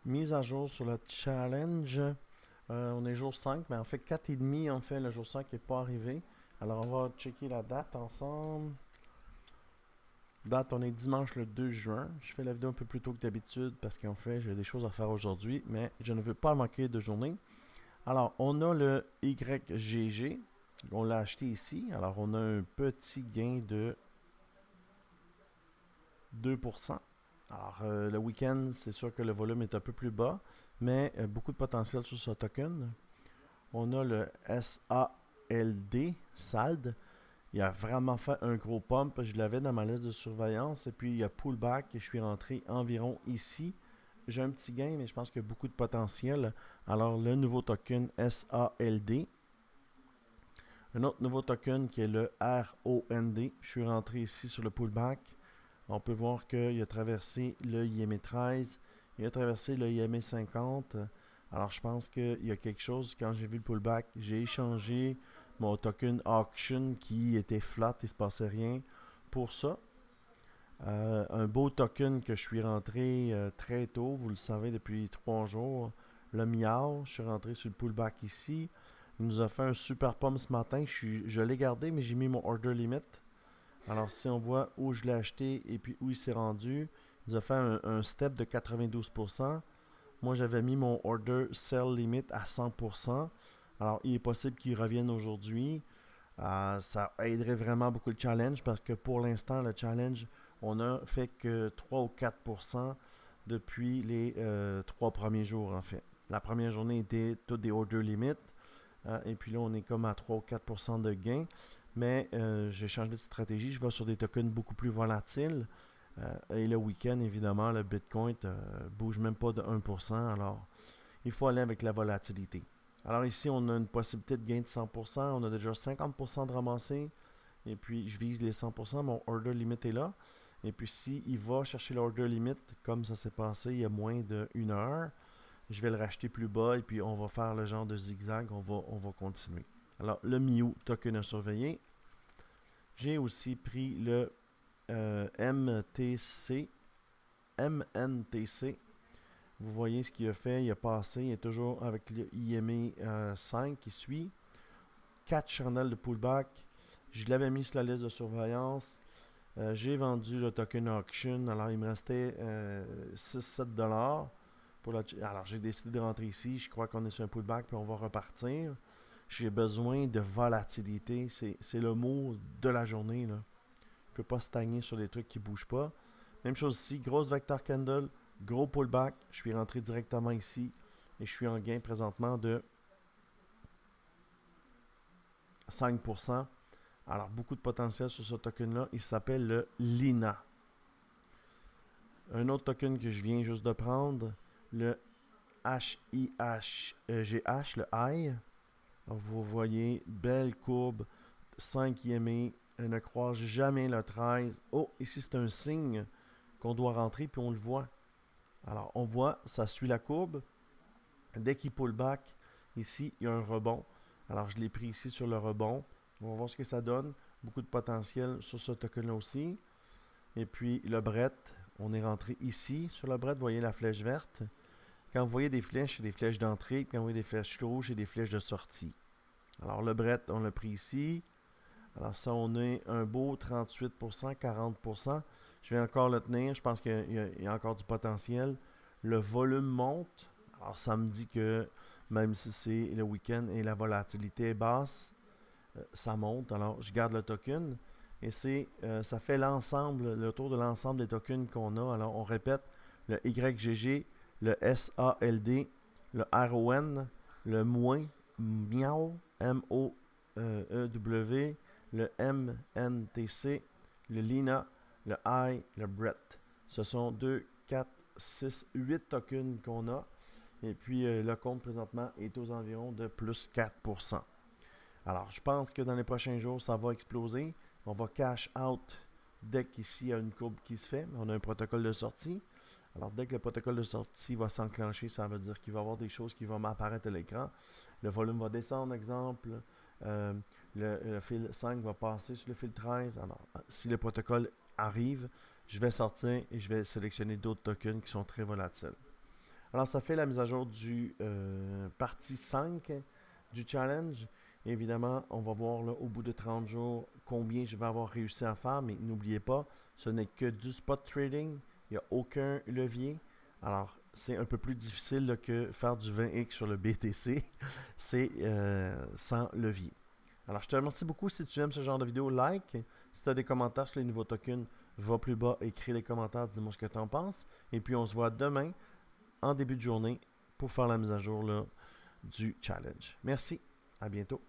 Mise à jour sur le challenge. On est jour 5, mais en fait 4,5, en fait, le jour 5 n'est pas arrivé. Alors, on va checker la date ensemble. Date, on est dimanche le 2 juin. Je fais la vidéo un peu plus tôt que d'habitude parce qu'en fait, j'ai des choses à faire aujourd'hui, mais je ne veux pas manquer de journée. Alors, on a le YGG. On l'a acheté ici. Alors, on a un petit gain de 2%. Alors, le week-end, c'est sûr que le volume est un peu plus bas, mais beaucoup de potentiel sur ce token. On a le SALD, SALD. Il a vraiment fait un gros pump. Je l'avais dans ma liste de surveillance. Et puis, il y a pullback. Et je suis rentré environ ici. J'ai un petit gain, mais je pense qu'il y a beaucoup de potentiel. Alors, le nouveau token SALD. Un autre nouveau token qui est le ROND. Je suis rentré ici sur le pullback. On peut voir qu'il a traversé le IMA 13. Il a traversé le IMA 50. Alors, je pense qu'il y a quelque chose. Quand j'ai vu le pullback, j'ai échangé mon token auction qui était flat, il ne se passait rien pour ça. Un beau token que je suis rentré très tôt, vous le savez, depuis 3 jours. Le Miao, je suis rentré sur le pullback ici. Il nous a fait un super pomme ce matin. Je l'ai gardé, mais j'ai mis mon order limit. Alors, si on voit où je l'ai acheté et puis où il s'est rendu, il nous a fait un step de 92%. Moi, j'avais mis mon order sell limit à 100%. Alors, il est possible qu'il revienne aujourd'hui. Ça aiderait vraiment beaucoup le challenge parce que pour l'instant, le challenge, on a fait que 3 ou 4% depuis les 3 premiers jours, en fait. La première journée était tout des order limits. Et puis là, on est comme à 3 ou 4% de gain. Mais j'ai changé de stratégie. Je vais sur des tokens beaucoup plus volatiles. Et le week-end, évidemment, le Bitcoin bouge même pas de 1%. Alors, il faut aller avec la volatilité. Alors ici, on a une possibilité de gain de 100%. On a déjà 50% de ramassé. Et puis, je vise les 100%. Mon order limit est là. Et puis, s'il va chercher l'order limit, comme ça s'est passé il y a moins d'une heure, je vais le racheter plus bas. Et puis, on va faire le genre de zigzag. On va continuer. Alors, le Miu token à surveiller. J'ai aussi pris le MTC, MNTC. Vous voyez ce qu'il a fait, il a passé, il est toujours avec le IMA 5 qui suit. 4 channels de pullback. Je l'avais mis sur la liste de surveillance. J'ai vendu le token auction. Alors, il me restait 6-7 dollars. Alors, j'ai décidé de rentrer ici. Je crois qu'on est sur un pullback puis on va repartir. J'ai besoin de volatilité. C'est le mot de la journée, là. Je ne peux pas stagner sur des trucs qui ne bougent pas. Même chose ici, grosse vector candle, gros pullback. Je suis rentré directement ici et je suis en gain présentement de 5%. Alors, beaucoup de potentiel sur ce token-là. Il s'appelle le Lina. Un autre token que je viens juste de prendre, le HIHGH, le I. Alors, vous voyez, belle courbe, 5 IMA, ne croise jamais le 13. Oh, ici c'est un signe qu'on doit rentrer, puis on le voit. Alors, on voit, ça suit la courbe. Dès qu'il pull back, ici, il y a un rebond. Alors, je l'ai pris ici sur le rebond. On va voir ce que ça donne. Beaucoup de potentiel sur ce token-là aussi. Et puis, le Bret, on est rentré ici. Sur le Bret, vous voyez la flèche verte. Quand vous voyez des flèches, c'est des flèches d'entrée. Quand vous voyez des flèches rouges, c'est des flèches de sortie. Alors, le Bret, on l'a pris ici. Alors, ça, on est un beau 38%, 40%. Je vais encore le tenir. Je pense qu'il y a encore du potentiel. Le volume monte. Alors, ça me dit que même si c'est le week-end et la volatilité est basse, ça monte. Alors, je garde le token. Et ça fait l'ensemble, le tour de l'ensemble des tokens qu'on a. Alors, on répète le YGG, le SALD, le RON, le moins, Miao, MOEW, le MNTC, le Lina, le I, le Brett. Ce sont 2, 4, 6, 8 tokens qu'on a. Et puis le compte présentement est aux environs de plus 4%. Alors, je pense que dans les prochains jours, ça va exploser. On va cash out dès qu'ici il y a une courbe qui se fait. On a un protocole de sortie. Alors, dès que le protocole de sortie va s'enclencher, ça veut dire qu'il va y avoir des choses qui vont m'apparaître à l'écran. Le volume va descendre, exemple. Euh, le fil 5 va passer sur le fil 13. Alors, si le protocole arrive, je vais sortir et je vais sélectionner d'autres tokens qui sont très volatiles. Alors, ça fait la mise à jour du partie 5 du challenge. Évidemment, on va voir là, au bout de 30 jours combien je vais avoir réussi à faire, mais n'oubliez pas, ce n'est que du spot trading. Il n'y a aucun levier. Alors, c'est un peu plus difficile là, que faire du 20x sur le BTC. C'est sans levier. Alors, je te remercie beaucoup si tu aimes ce genre de vidéo. Like. Si tu as des commentaires sur les nouveaux tokens, va plus bas, écris les commentaires, dis-moi ce que tu en penses. Et puis, on se voit demain en début de journée pour faire la mise à jour là, du challenge. Merci. À bientôt.